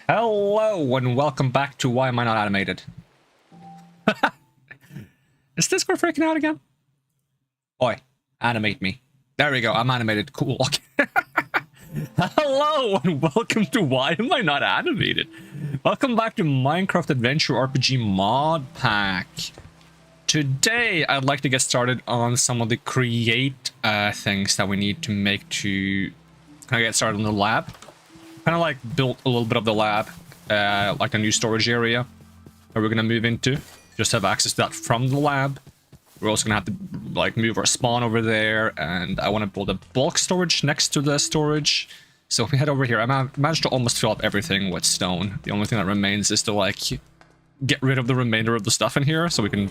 Hello and welcome back to Why Am I Not Animated? Is Discord freaking out again? Oi, animate me. There we go, I'm animated. Cool. Hello and welcome to Why Am I Not Animated? Welcome back to Minecraft Adventure RPG Mod Pack. Today, I'd like to get started on some of the create things that we need to make to kind of get started in the lab. Kind of like built a little bit of the lab, like a new storage area that we're going to move into. Just have access to that from the lab. We're also going to have to like move our spawn over there, and I want to build a bulk storage next to the storage. So if we head over here, I managed to almost fill up everything with stone. The only thing that remains is to like get rid of the remainder of the stuff in here so we can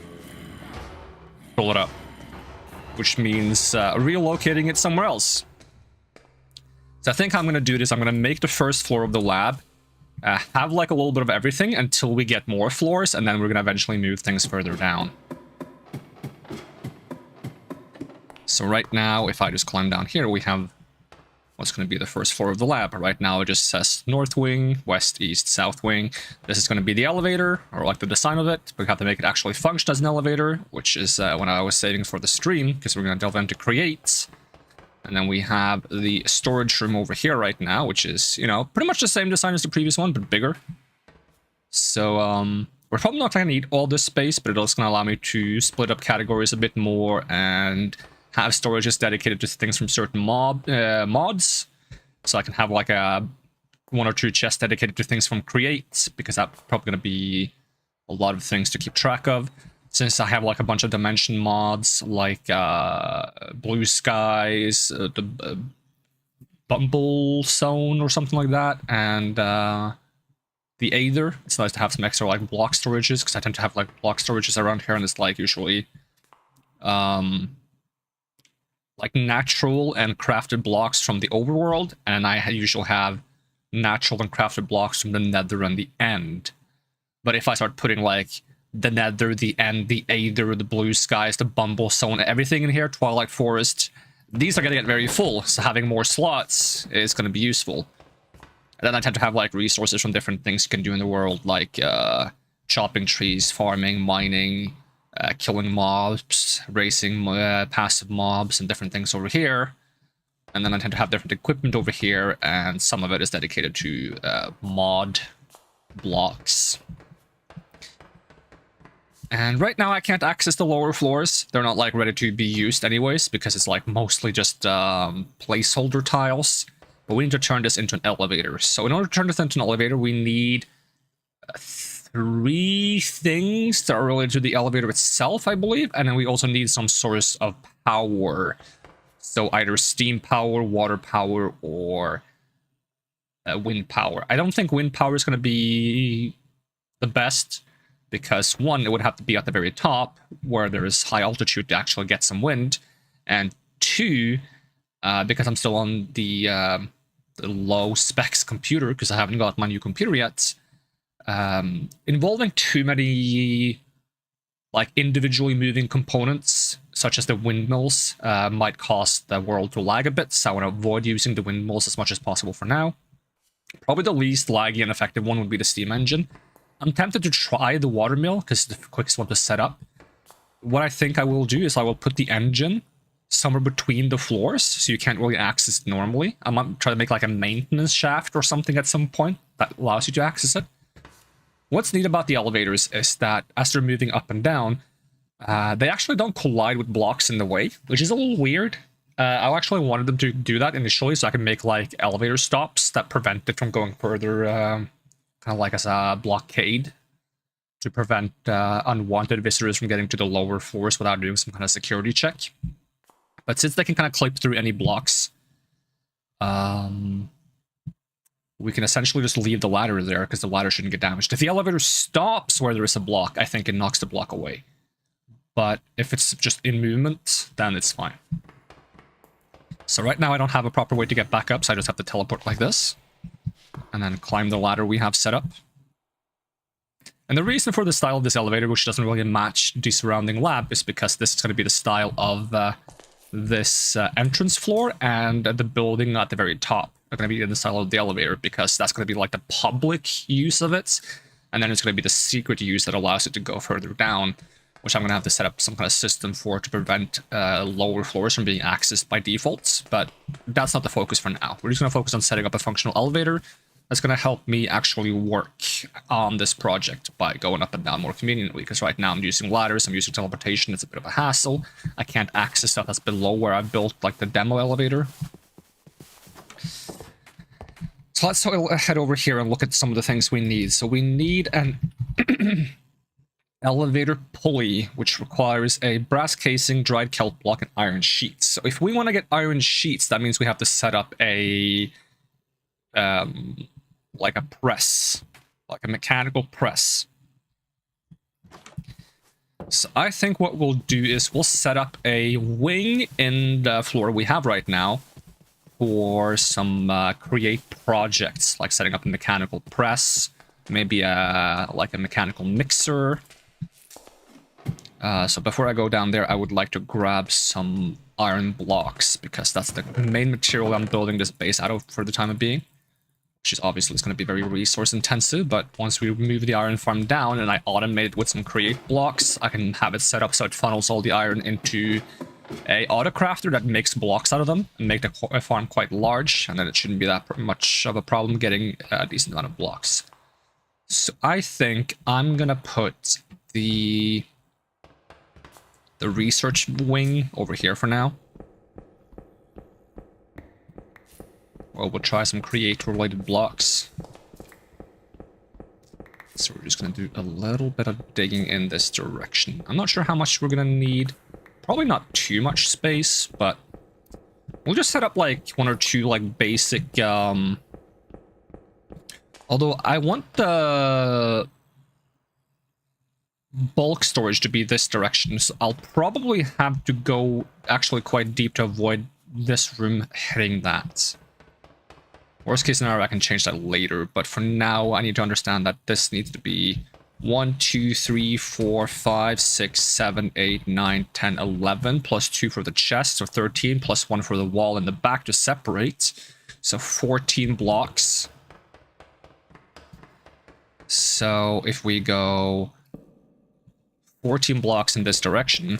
fill it up. Which means relocating it somewhere else. So I think how I'm going to do this, I'm going to make the first floor of the lab, have like a little bit of everything until we get more floors, and then we're going to eventually move things further down. So right now, if I just climb down here, we have what's going to be the first floor of the lab. Right now it just says north wing, west, east, south wing. This is going to be the elevator, or like the design of it. We have to make it actually function as an elevator, which is when I was saving for the stream, because we're going to delve into create. And then we have the storage room over here right now, which is, you know, pretty much the same design as the previous one, but bigger. So, we're probably not going to need all this space, but it's going to allow me to split up categories a bit more and have storages dedicated to things from certain mods. So I can have like a 1 or 2 chests dedicated to things from create, because that's probably going to be a lot of things to keep track of. Since I have like a bunch of dimension mods, like blue skies, the bumble zone or something like that, and the Aether. It's nice to have some extra like block storages, because I tend to have like block storages around here, and it's like usually like natural and crafted blocks from the overworld, and I usually have natural and crafted blocks from the Nether and the End. But if I start putting like the Nether, the End, the Aether, the blue skies, the bumble zone, everything in here, Twilight Forest, these are going to get very full, so having more slots is going to be useful. And then I tend to have like resources from different things you can do in the world, like chopping trees, farming, mining, killing mobs, racing passive mobs, and different things over here. And then I tend to have different equipment over here, and some of it is dedicated to mod blocks. And right now I can't access the lower floors. They're not like ready to be used anyways, because it's like mostly just placeholder tiles. But we need to turn this into an elevator. So in order to turn this into an elevator, we need 3 things that are related to the elevator itself, I believe. And then we also need some source of power. So either steam power, water power, or wind power. I don't think wind power is going to be the best, because 1, it would have to be at the very top, where there is high altitude to actually get some wind, and 2, because I'm still on the low specs computer, because I haven't got my new computer yet, involving too many like individually moving components, such as the windmills, might cause the world to lag a bit, so I want to avoid using the windmills as much as possible for now. Probably the least laggy and effective one would be the steam engine. I'm tempted to try the water mill, because it's the quickest one to set up. What I think I will do is I will put the engine somewhere between the floors, so you can't really access it normally. I might try to make like a maintenance shaft or something at some point that allows you to access it. What's neat about the elevators is that as they're moving up and down, they actually don't collide with blocks in the way, which is a little weird. I actually wanted them to do that initially, so I can make like elevator stops that prevent it from going further, kind of like as a blockade, to prevent unwanted visitors from getting to the lower floors without doing some kind of security check. But since they can kind of clip through any blocks, we can essentially just leave the ladder there, because the ladder shouldn't get damaged. If the elevator stops where there is a block, I think it knocks the block away. But if it's just in movement, then it's fine. So right now I don't have a proper way to get back up, so I just have to teleport like this, and then climb the ladder we have set up. And the reason for the style of this elevator, which doesn't really match the surrounding lab, is because this is going to be the style of this entrance floor and the building at the very top. going to be inside of the elevator, because that's going to be like the public use of it. And then it's going to be the secret use that allows it to go further down, which I'm going to have to set up some kind of system for to prevent lower floors from being accessed by default. But that's not the focus for now. We're just going to focus on setting up a functional elevator that's going to help me actually work on this project by going up and down more conveniently. Because right now I'm using ladders, I'm using teleportation, it's a bit of a hassle. I can't access stuff that's below where I built like the demo elevator. So let's head over here and look at some of the things we need. So we need an elevator pulley, which requires a brass casing, dried kelp block, and iron sheets. So if we want to get iron sheets, that means we have to set up a like a press, like a mechanical press. So I think what we'll do is we'll set up a wing in the floor we have right now for some create projects, like setting up a mechanical press, maybe like a mechanical mixer. So before I go down there, I would like to grab some iron blocks, because that's the main material I'm building this base out of for the time of being. Which is obviously going to be very resource intensive, but once we move the iron farm down and I automate it with some create blocks, I can have it set up so it funnels all the iron into a autocrafter that makes blocks out of them and make the farm quite large, and then it shouldn't be that much of a problem getting a decent amount of blocks. So I think I'm gonna put the research wing over here for now. Well, we'll try some create-related blocks. So we're just going to do a little bit of digging in this direction. I'm not sure how much we're going to need. Probably not too much space, but we'll just set up like one or two like basic... Although I want the bulk storage to be this direction, so I'll probably have to go actually quite deep to avoid this room hitting that. Worst case scenario, I can change that later, but for now, I need to understand that this needs to be 1, 2, 3, 4, 5, 6, 7, 8, 9, 10, 11, plus 2 for the chest, so 13, plus 1 for the wall in the back to separate. So 14 blocks. So if we go 14 blocks in this direction,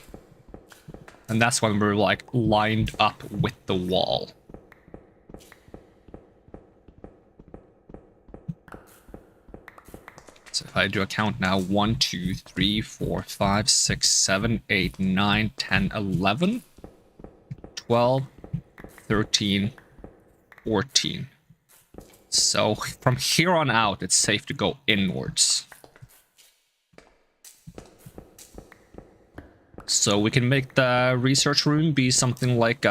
and that's when we're like lined up with the wall. So if I do a count now, 1, 2, 3, 4, 5, 6, 7, 8, 9, 10, 11, 12, 13, 14. So from here on out, it's safe to go inwards. So we can make the research room be something like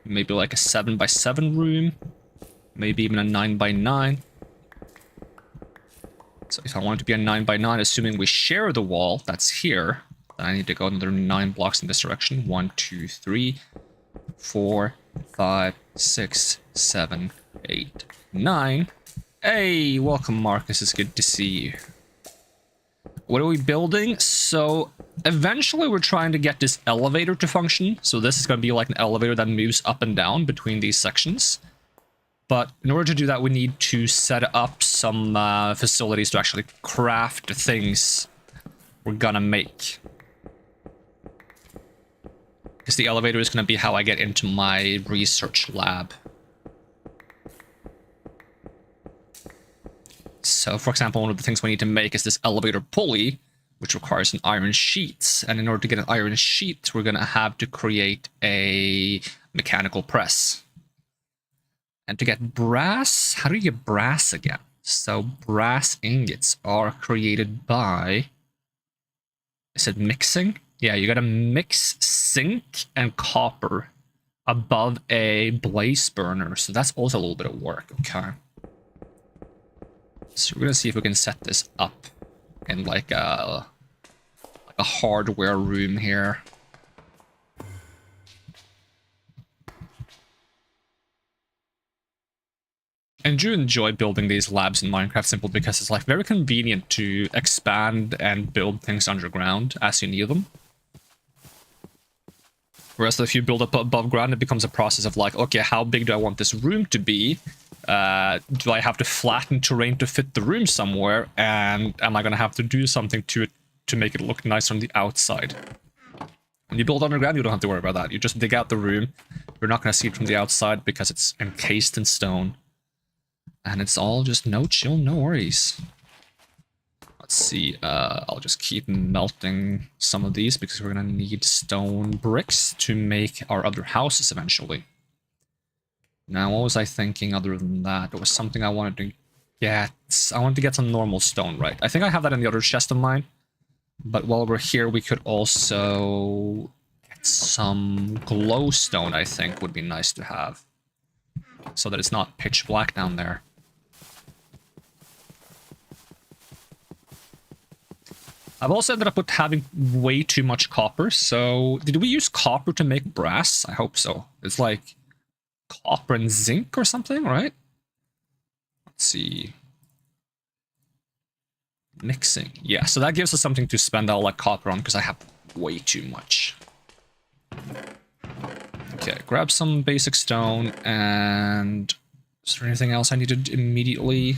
maybe like a 7x7 room, maybe even a 9x9. So if I want it to be a 9x9, assuming we share the wall that's here, then I need to go another 9 blocks in this direction. 1, 2, 3, 4, 5, 6, 7, 8, 9. Hey, welcome, Marcus. It's good to see you. What are we building? So eventually we're trying to get this elevator to function. So this is going to be like an elevator that moves up and down between these sections. But in order to do that, we need to set up some facilities to actually craft the things we're gonna make. Because the elevator is gonna be how I get into my research lab. So, for example, one of the things we need to make is this elevator pulley, which requires an iron sheet. And in order to get an iron sheet, we're gonna have to create a mechanical press. And to get brass, how do you get brass again? So brass ingots are created by, is it mixing? Yeah, you gotta mix zinc and copper above a blaze burner. So that's also a little bit of work, okay. So we're gonna see if we can set this up in like a hardware room here. I do enjoy building these labs in Minecraft simply because it's like very convenient to expand and build things underground as you need them. Whereas if you build up above ground, it becomes a process of like, okay, how big do I want this room to be? Do I have to flatten terrain to fit the room somewhere? And am I going to have to do something to it to make it look nice from the outside? When you build underground, you don't have to worry about that. You just dig out the room. You're not going to see it from the outside because it's encased in stone. And it's all just no chill, no worries. Let's see. I'll just keep melting some of these because we're going to need stone bricks to make our other houses eventually. Now, what was I thinking other than that? There was something I wanted to get. I wanted to get some normal stone, right? I think I have that in the other chest of mine. But while we're here, we could also get some glowstone, I think, would be nice to have. So that it's not pitch black down there. I've also ended up with having way too much copper, so... Did we use copper to make brass? I hope so. It's like copper and zinc or something, right? Let's see... Mixing. Yeah, so that gives us something to spend all that copper on, because I have way too much. Okay, grab some basic stone, and... Is there anything else I needed immediately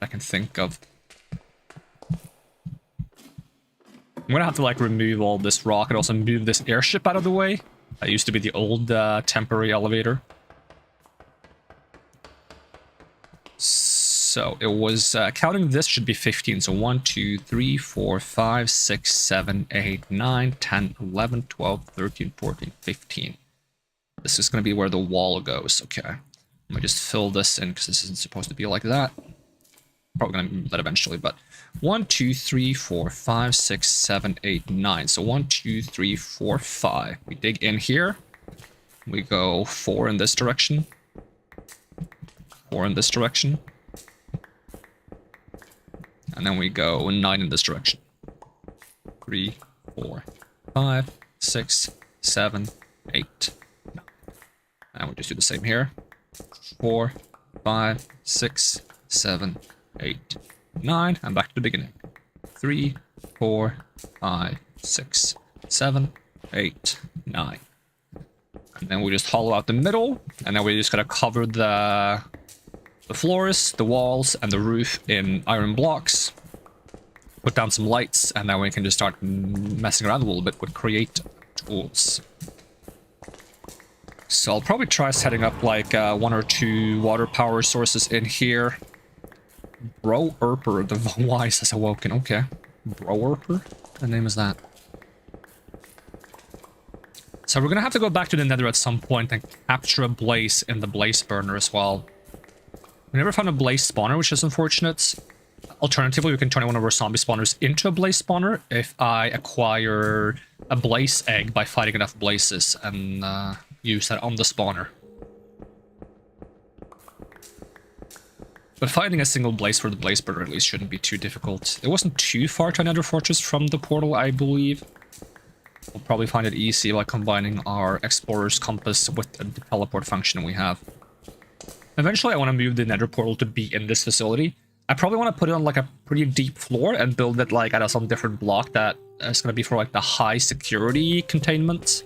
I can think of? I'm gonna have to, like, remove all this rock and also move this airship out of the way. That used to be the old temporary elevator. So it was, counting this should be 15. So 1, 2, 3, 4, 5, 6, 7, 8, 9, 10, 11, 12, 13, 14, 15. This is going to be where the wall goes. Okay. Let me just fill this in because this isn't supposed to be like that. Probably going to move that eventually, but 1, 2, 3, 4, 5, 6, 7, 8, 9. So 1, 2, 3, 4, 5. We dig in here. We go 4 in this direction. 4 in this direction. And then we go 9 in this direction. 3, 4, 5, 6, 7, 8. And we just do the same here. 4, 5, 6, 7, 8, 9. And back to the beginning. 3, 4, 5, 6, 7, 8, 9. And then we just hollow out the middle. And then we just gotta cover the floors, the walls, and the roof in iron blocks. Put down some lights, and then we can just start messing around a little bit with create tools. So I'll probably try setting up like 1 or 2 water power sources in here. Bro Erper, the wise has awoken. Okay. Bro Erper? What the name is that? So we're gonna have to go back to the Nether at some point and capture a blaze in the blaze burner as well. We never found a blaze spawner, which is unfortunate. Alternatively, we can turn one of our zombie spawners into a blaze spawner if I acquire a blaze egg by fighting enough blazes and use that on the spawner. But finding a single blaze for the blaze burner at least shouldn't be too difficult. It wasn't too far to another fortress from the portal, I believe. We'll probably find it easy by combining our explorer's compass with the teleport function we have. Eventually, I want to move the Nether portal to be in this facility. I probably want to put it on like a pretty deep floor and build it like at some different block that is going to be for like the high security containment.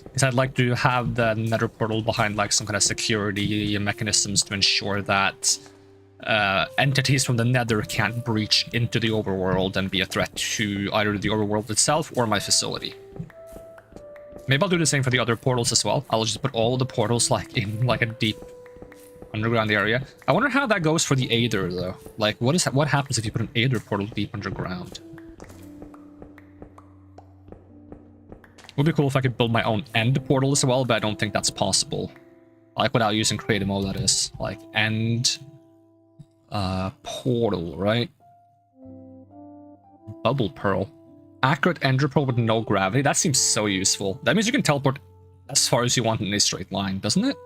Because I'd like to have the Nether portal behind like some kind of security mechanisms to ensure that entities from the Nether can't breach into the overworld and be a threat to either the overworld itself or my facility. Maybe I'll do the same for the other portals as well. I'll just put all of the portals like in like a deep underground area. I wonder how that goes for the Aether though. Like what happens if you put an Aether portal deep underground? It would be cool if I could build my own end portal as well, but I don't think that's possible. Like without using creative mode, that is. Like end portal, right? Bubble pearl. Accurate ender pearl with no gravity. That seems so useful. That means you can teleport as far as you want in a straight line, doesn't it?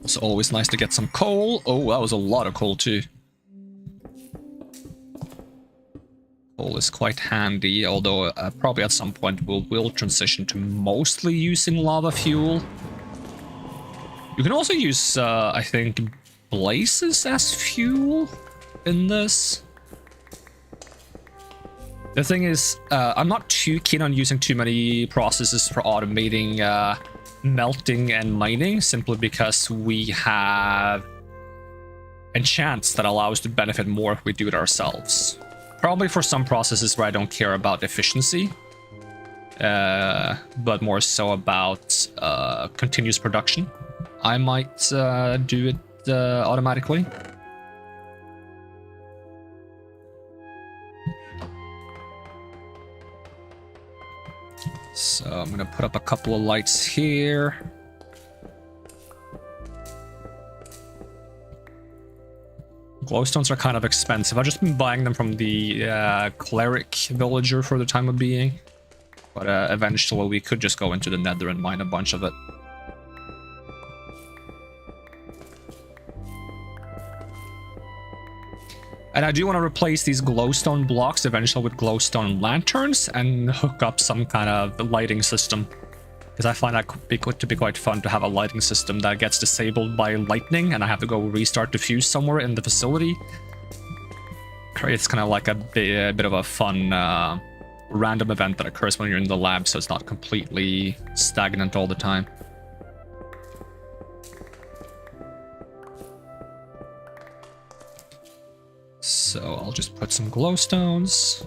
It's always nice to get some coal. Oh, that was a lot of coal too. Coal is quite handy, although probably at some point we'll transition to mostly using lava fuel. You can also use, I think, blazes as fuel in this. The thing is, I'm not too keen on using too many processes for automating melting and mining, simply because we have enchants that allow us to benefit more if we do it ourselves. Probably for some processes where I don't care about efficiency, but more so about continuous production, I might do it automatically. So I'm gonna put up a couple of lights here. Glowstones are kind of expensive. I've just been buying them from the cleric villager for the time of being. But eventually we could just go into the Nether and mine a bunch of it. And I do want to replace these glowstone blocks eventually with glowstone lanterns and hook up some kind of lighting system. Because I find that to be quite fun to have a lighting system that gets disabled by lightning and I have to go restart diffuse somewhere in the facility. Creates kind of like a bit of a fun random event that occurs when you're in the lab, so it's not completely stagnant all the time. So I'll just put some glowstones.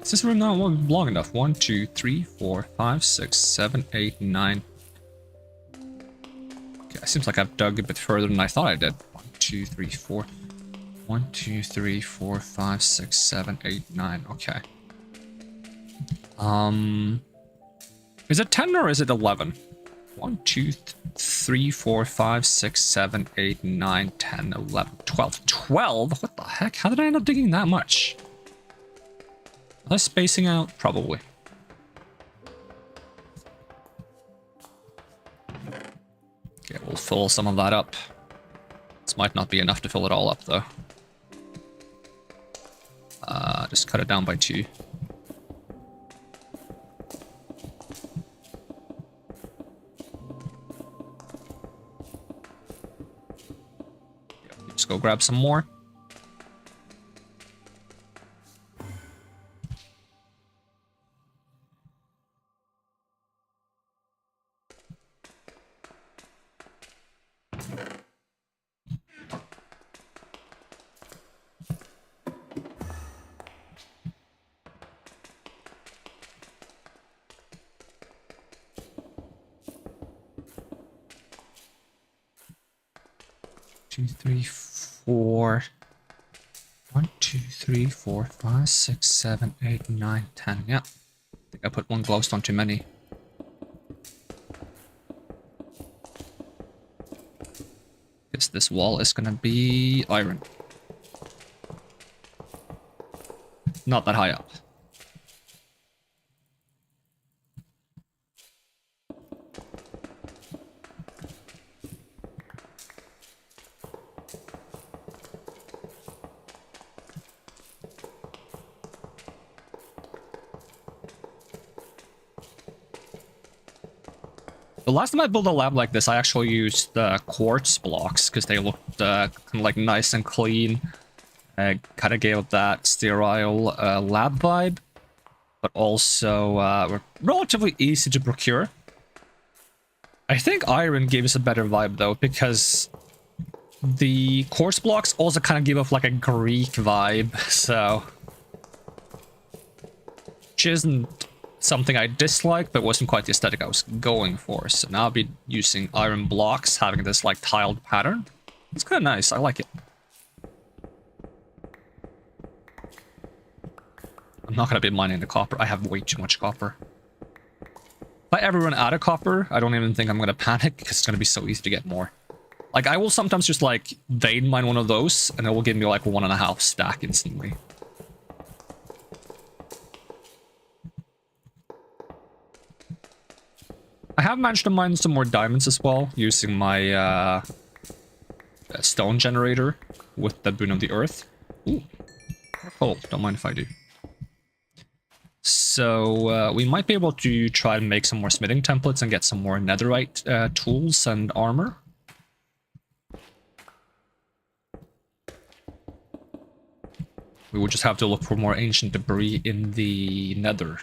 Is this room not long enough? 1, 2, 3, 4, 5, 6, 7, 8, 9. Okay, it seems like I've dug a bit further than I thought I did. 1, 2, 3, 4. 1, 2, 3, 4, 5, 6, 7, 8, 9. Okay. Is it 10 or is it 11? 1, 2, 3, 4, 5, 6, 7, 8, 9, 10, 11, 12. 12? What the heck? How did I end up digging that much? Am I spacing out? Probably. Okay, we'll fill some of that up. This might not be enough to fill it all up, though. Just cut it down by 2. Let's go grab some more. Two, three, 4. 1, 2, 3, 4, 5, 6, 7, 8, 9, 10. Yeah. I think I put one glowstone too many. Guess this wall is gonna be iron. Not that high up. The last time I built a lab like this, I actually used quartz blocks because they looked kind of like nice and clean. Kind of gave that sterile lab vibe, but also were relatively easy to procure. I think iron gave us a better vibe though, because the quartz blocks also kind of give off like a Greek vibe, so which isn't something I dislike, but wasn't quite the aesthetic I was going for. So now I'll be using iron blocks, having this like tiled pattern. It's kind of nice. I like it. I'm not going to be mining the copper. I have way too much copper. If I ever run out of copper, I don't even think I'm going to panic, because it's going to be so easy to get more. Like, I will sometimes just like vein mine one of those, and it will give me like 1.5 stack instantly. I have managed to mine some more diamonds as well, using my a stone generator with the boon of the earth. Ooh. Oh, don't mind if I do. So we might be able to try and make some more smithing templates and get some more netherite tools and armor. We would just have to look for more ancient debris in the nether.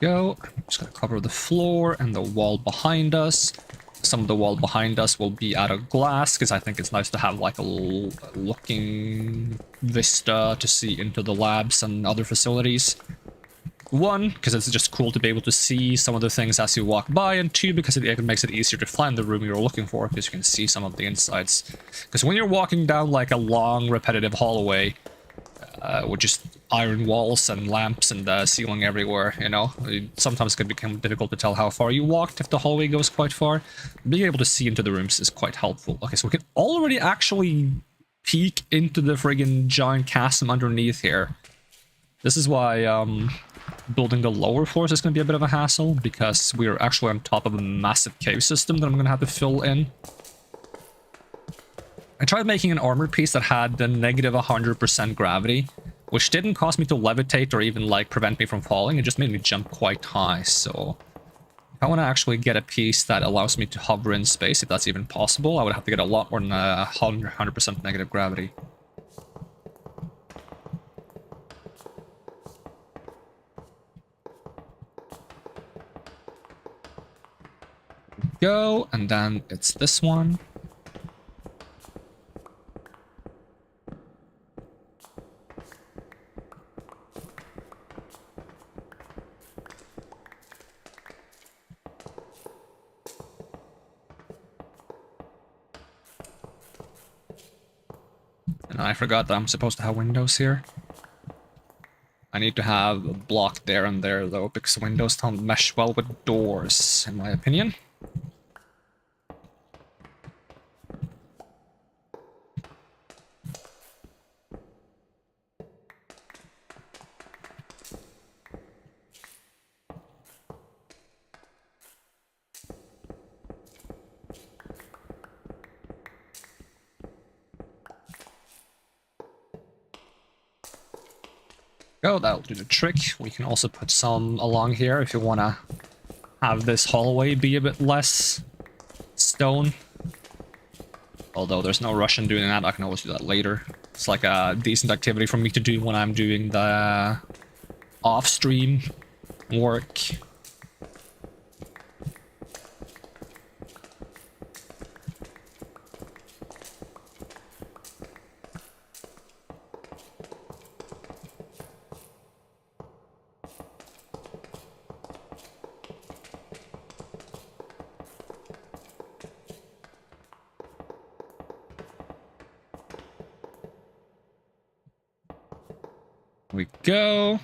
Go. I'm just gonna cover the floor and the wall behind us. Some of the wall behind us will be out of glass because I think it's nice to have like a looking vista to see into the labs and other facilities. One, because it's just cool to be able to see some of the things as you walk by, and two, because it makes it easier to find the room you're looking for because you can see some of the insides. Because when you're walking down like a long repetitive hallway with just iron walls and lamps and ceiling everywhere, you know, sometimes it can become difficult to tell how far you walked if the hallway goes quite far. Being able to see into the rooms is quite helpful. Okay, so we can already actually peek into the friggin' giant chasm underneath here. This is why building the lower floors is going to be a bit of a hassle, because we're actually on top of a massive cave system that I'm going to have to fill in. I tried making an armor piece that had the negative 100% gravity, which didn't cause me to levitate or even like prevent me from falling. It just made me jump quite high. So if I want to actually get a piece that allows me to hover in space, if that's even possible, I would have to get a lot more than 100% negative gravity. Go, and then it's this one. And I forgot that I'm supposed to have windows here. I need to have a block there and there though, because windows don't mesh well with doors, in my opinion. Go, that'll do the trick. We can also put some along here if you want to have this hallway be a bit less stone. Although there's no rush in doing that, I can always do that later. It's like a decent activity for me to do when I'm doing the off-stream work. We go.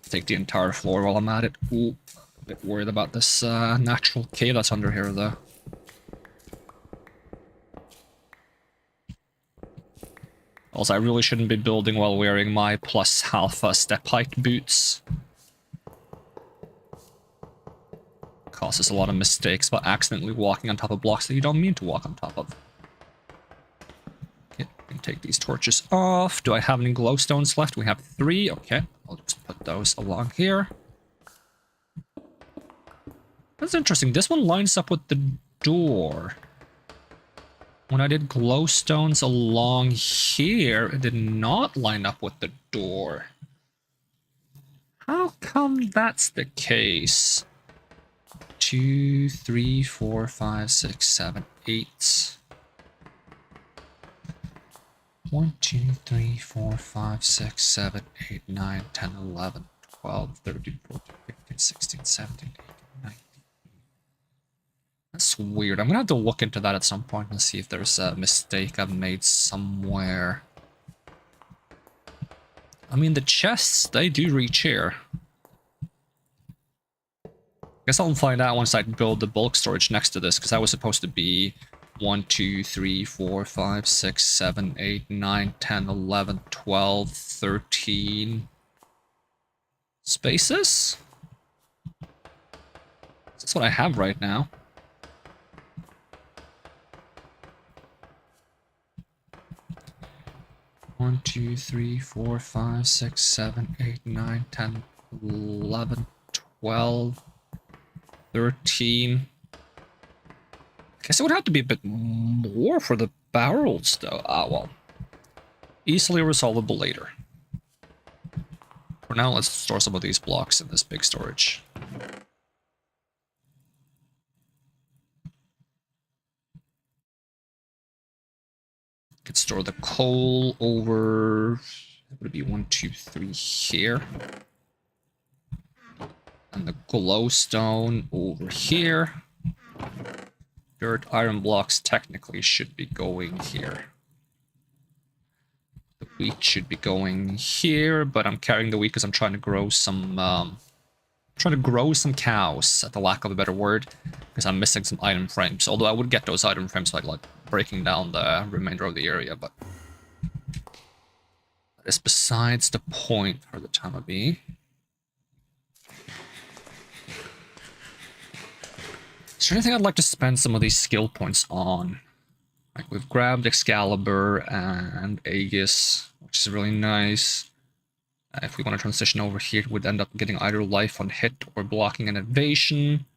Take the entire floor while I'm at it. Ooh, a bit worried about this natural cave that's under here though. Also, I really shouldn't be building while wearing my plus half step height boots. Causes a lot of mistakes by accidentally walking on top of blocks that you don't mean to walk on top of. Take these torches off. Do I have any glowstones left? We have 3. Okay, I'll just put those along here. That's interesting. This one lines up with the door. When I did glowstones along here, it did not line up with the door. How come that's the case? 2, 3, 4, 5, 6, 7, 8. 1, 2, 3, 4, 5, 6, 7, 8, 9, 10, 11, 12, 13, 14, 15, 16, 17, 18, 19. That's weird. I'm gonna have to look into that at some point and see if there's a mistake I've made somewhere. I mean, the chests, they do reach here. Guess I'll find out once I build the bulk storage next to this, because that was supposed to be 1, 2, 3, 4, 5, 6, 7, 8, 9, 10, 11, 12, 13 spaces? That's what I have right now. One, 2, 3, 4, 5, 6, 7, 8, 9, 10, 11, 12, 13. I guess it would have to be a bit more for the barrels, though. Ah, well. Easily resolvable later. For now, let's store some of these blocks in this big storage. Could store the coal over... Would it be 1, 2, 3 here? And the glowstone over here. Dirt iron blocks technically should be going here. The wheat should be going here, but I'm carrying the wheat because I'm trying to grow some cows, at the lack of a better word, because I'm missing some item frames. Although I would get those item frames by like breaking down the remainder of the area, but that is besides the point for the time of being. Is there anything I'd like to spend some of these skill points on? Like, we've grabbed Excalibur and Aegis, which is really nice. If we want to transition over here, we'd end up getting either life on hit or blocking an evasion.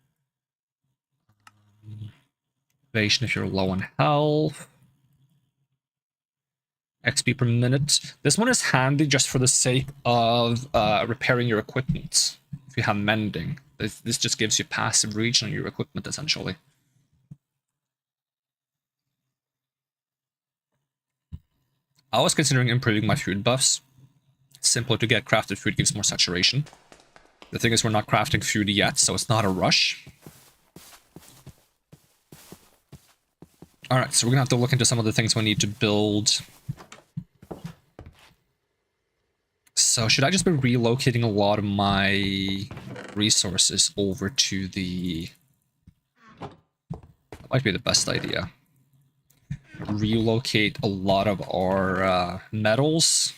Evasion if you're low on health. XP per minute. This one is handy just for the sake of repairing your equipment. If you have mending. This just gives you passive reach on your equipment, essentially. I was considering improving my food buffs. Simpler to get crafted food gives more saturation. The thing is, we're not crafting food yet, so it's not a rush. Alright, so we're gonna have to look into some of the things we need to build. So should I just be relocating a lot of my resources over to the... That might be the best idea. Relocate a lot of our metals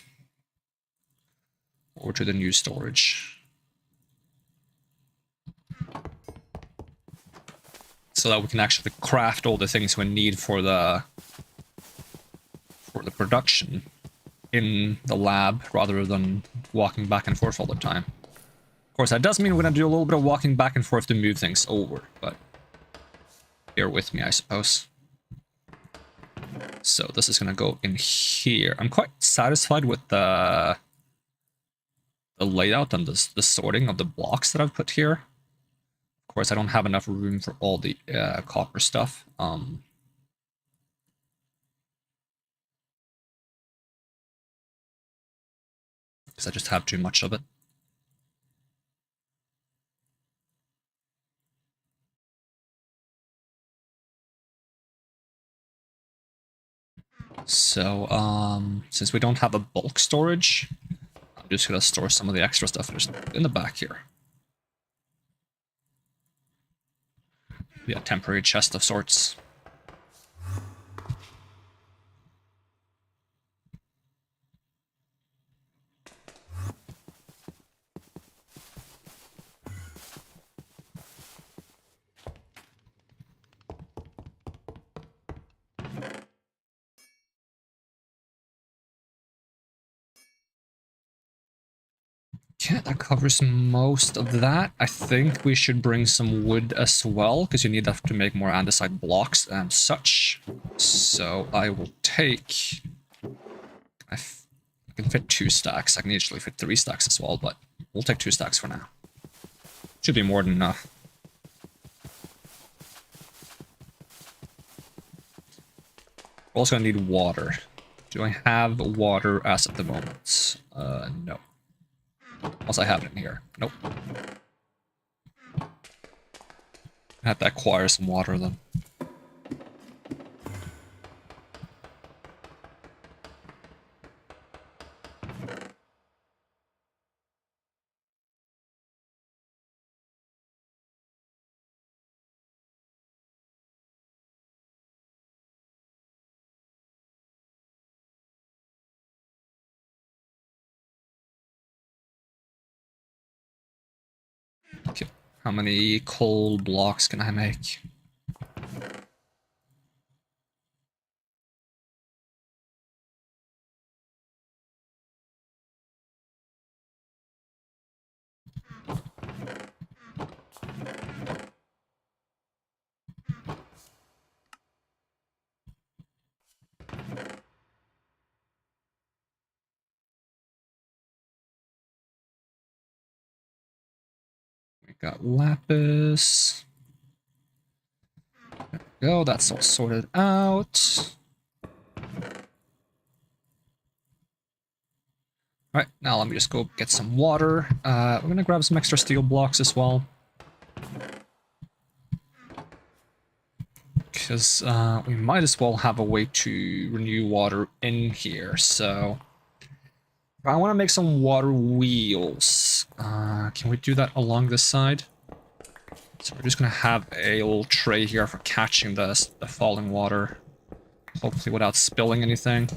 over to the new storage. So that we can actually craft all the things we need for the production in the lab rather than walking back and forth all the time. Of course, that does mean we're going to do a little bit of walking back and forth to move things over, but bear with me, I suppose. So this is going to go in here. I'm quite satisfied with the layout and the sorting of the blocks that I've put here. Of course, I don't have enough room for all the copper stuff. Because I just have too much of it. So, since we don't have a bulk storage, I'm just gonna store some of the extra stuff just in the back here. Be a temporary chest of sorts. Yeah, that covers most of that. I think we should bring some wood as well, because you need that to make more andesite blocks and such. So I will take... I can fit 2 stacks. I can usually fit 3 stacks as well, but we'll take 2 stacks for now. Should be more than enough. We're also gonna need water. Do I have water as of the moment? No. Unless I have it in here. Nope. I have to acquire some water then. Okay, how many coal blocks can I make? We got lapis. There we go, that's all sorted out. Alright, now let me just go get some water. We're gonna grab some extra steel blocks as well. Because we might as well have a way to renew water in here, so... I want to make some water wheels. Can we do that along this side? So we're just gonna have a little tray here for catching the falling water. Hopefully without spilling anything.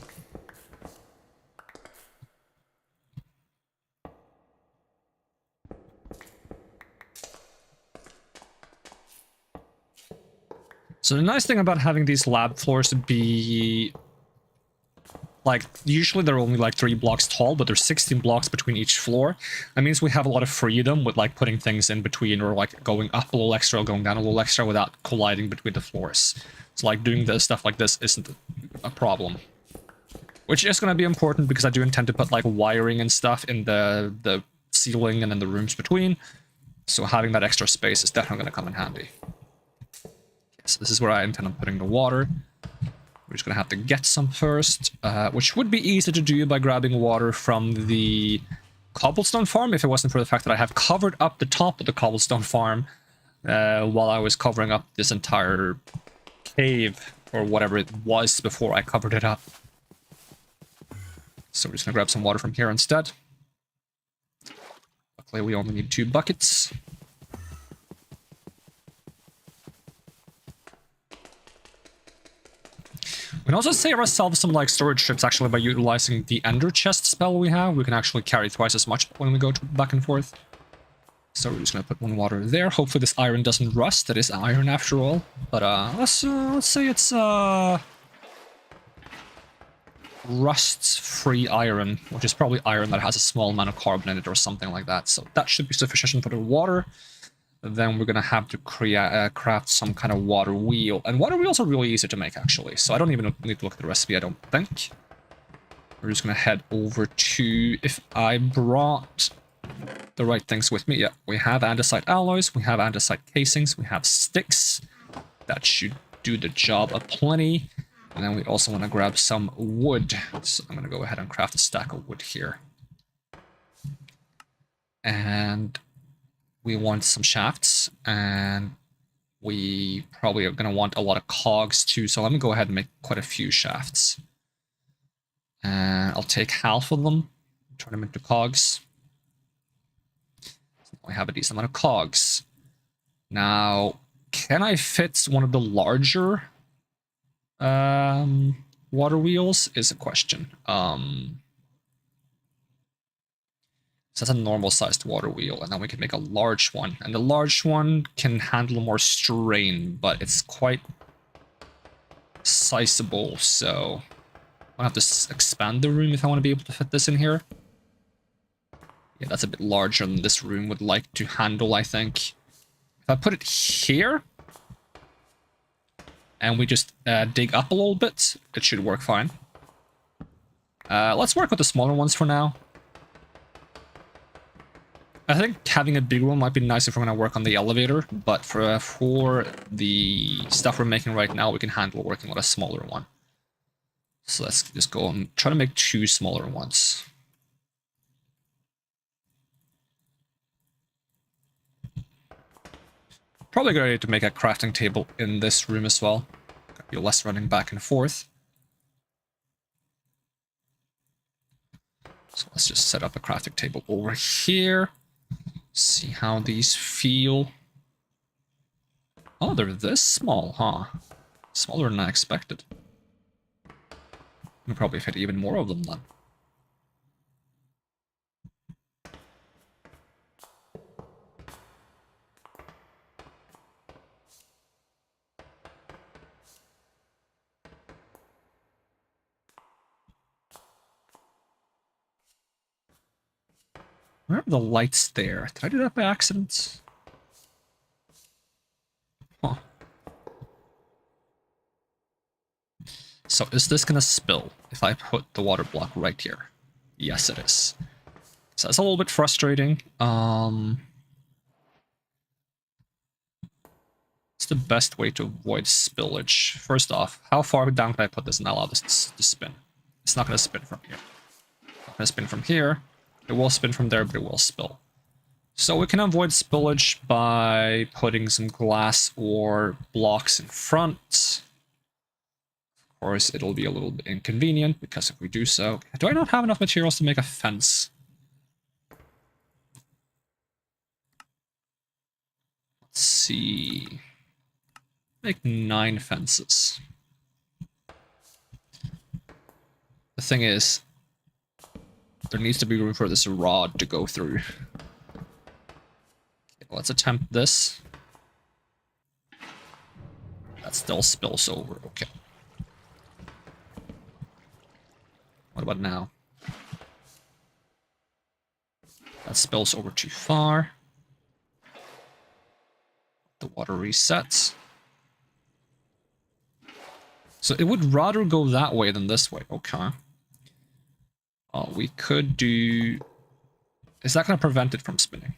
So the nice thing about having these lab floors be... like, usually they're only like 3 blocks tall, but there's 16 blocks between each floor. That means we have a lot of freedom with like putting things in between, or like going up a little extra, or going down a little extra without colliding between the floors. So like doing this stuff like this isn't a problem. Which is going to be important because I do intend to put like wiring and stuff in the ceiling and in the rooms between. So having that extra space is definitely going to come in handy. So this is where I intend on putting the water. We're just going to have to get some first, which would be easy to do by grabbing water from the cobblestone farm if it wasn't for the fact that I have covered up the top of the cobblestone farm while I was covering up this entire cave, or whatever it was before I covered it up. So we're just going to grab some water from here instead. Luckily we only need 2 buckets. We can also save ourselves some like storage strips actually by utilizing the ender chest spell we have. We can actually carry twice as much when we go back and forth. So we're just gonna put 1 water there. Hopefully this iron doesn't rust. It is iron after all. But let's say it's rust-free iron, which is probably iron that has a small amount of carbon in it or something like that. So that should be sufficient for the water. Then we're gonna have to craft some kind of water wheel. And water wheels are really easy to make, actually. So I don't even need to look at the recipe, I don't think. We're just gonna head over to... if I brought the right things with me. Yeah, we have andesite alloys, we have andesite casings, we have sticks. That should do the job aplenty. And then we also want to grab some wood. So I'm gonna go ahead and craft a stack of wood here. And... we want some shafts, and we probably are going to want a lot of cogs too, so let me go ahead and make quite a few shafts. And I'll take half of them, turn them into cogs. So we have a decent amount of cogs. Now, can I fit one of the larger water wheels is a question. So that's a normal sized water wheel, and then we can make a large one. And the large one can handle more strain, but it's quite sizable, so I'll have to expand the room if I want to be able to fit this in here. Yeah, that's a bit larger than this room would like to handle, I think. If I put it here, and we just dig up a little bit, it should work fine. Let's work with the smaller ones for now. I think having a big one might be nice if we're going to work on the elevator, but for the stuff we're making right now, we can handle working with a smaller one. So let's just go and try to make 2 smaller ones. Probably a good idea to make a crafting table in this room as well. Be less running back and forth. So let's just set up a crafting table over here. See how these feel. Oh, they're this small, huh? Smaller than I expected. We'll probably fit even more of them then. Where are the lights there? Did I do that by accident? Huh. So is this gonna spill if I put the water block right here? Yes, it is. So that's a little bit frustrating. What's the best way to avoid spillage? First off, how far down can I put this and allow this to spin? It's not gonna spin from here. It's not gonna spin from here. It will spin from there, but it will spill. So we can avoid spillage by putting some glass or blocks in front. Of course, it'll be a little bit inconvenient, because if we do so... Do I not have enough materials to make a fence? Let's see... Make 9 fences. The thing is, there needs to be room for this rod to go through. Okay, let's attempt this. That still spills over, okay. What about now? That spills over too far. The water resets. So it would rather go that way than this way. Okay. We could do... Is that going to prevent it from spinning?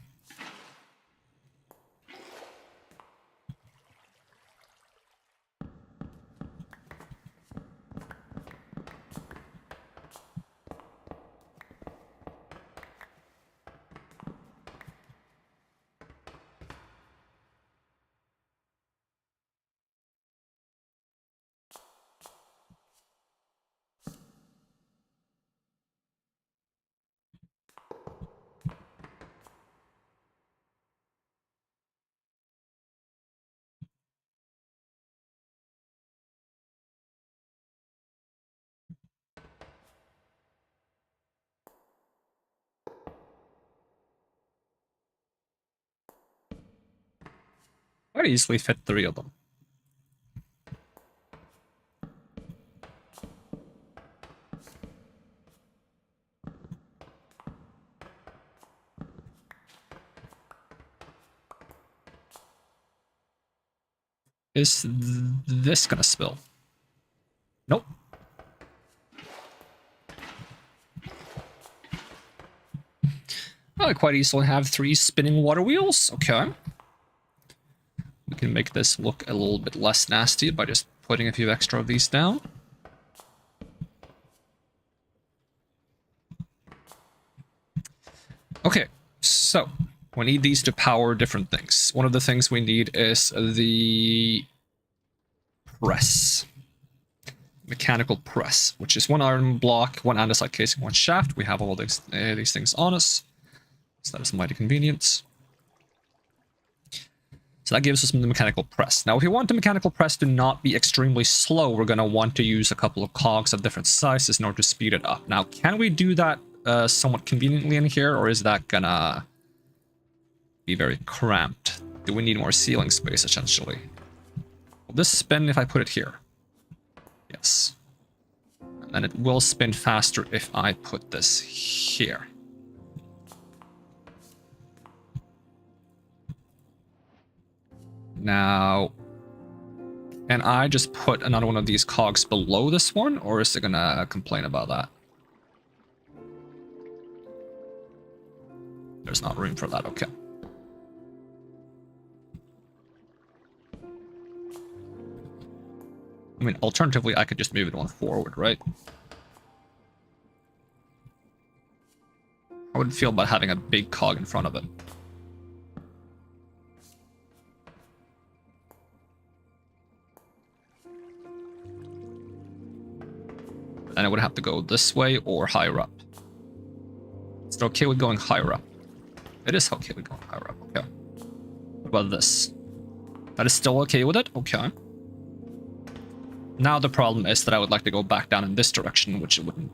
I could easily fit 3 of them. Is this gonna spill? Nope. I quite easily have 3 spinning water wheels. Okay. We can make this look a little bit less nasty by just putting a few extra of these down. Okay, so we need these to power different things. One of the things we need is the press. Mechanical press, which is 1 iron block, 1 andesite casing, 1 shaft. We have all these things on us. So that is mighty convenient. So that gives us the mechanical press. Now, if you want the mechanical press to not be extremely slow, we're going to want to use a couple of cogs of different sizes in order to speed it up. Now, can we do that somewhat conveniently in here, or is that gonna be very cramped? Do we need more ceiling space, essentially? Will this spin if I put it here? Yes. And then it will spin faster if I put this here. Now, can I just put another one of these cogs below this one, or is it gonna complain about that? There's not room for that, okay. I mean, alternatively, I could just move it one forward, right? How would it feel about having a big cog in front of it? And I would have to go this way or higher up. Is it okay with going higher up? It is okay with going higher up, okay. What about this? That is still okay with it? Okay. Now the problem is that I would like to go back down in this direction, which it wouldn't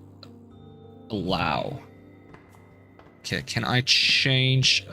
allow. Okay, can I change...